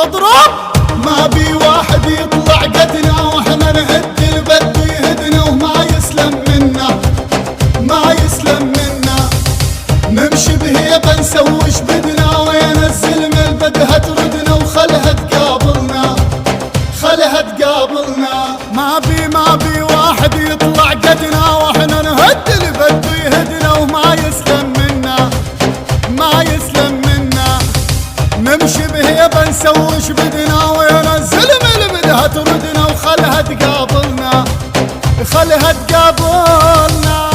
اضرب. ما بي واحد يطلع قدنا واحنا نهد البد يهدنا وما يسلم منا، ما يسلم منا. نمشي بهيبة نسوش بدنا وين الزلم البدها تردنا وخلها تقابلنا، خلها تقابلنا. ما بي واحد يطلع قدنا واحنا نهد البد يهدنا وما يسلم منا، ما يسلم منا. نمشي بهيبة نسوش بدنا وين الزلم البدها تردنا وخلها تقابلنا، خلها تقابلنا.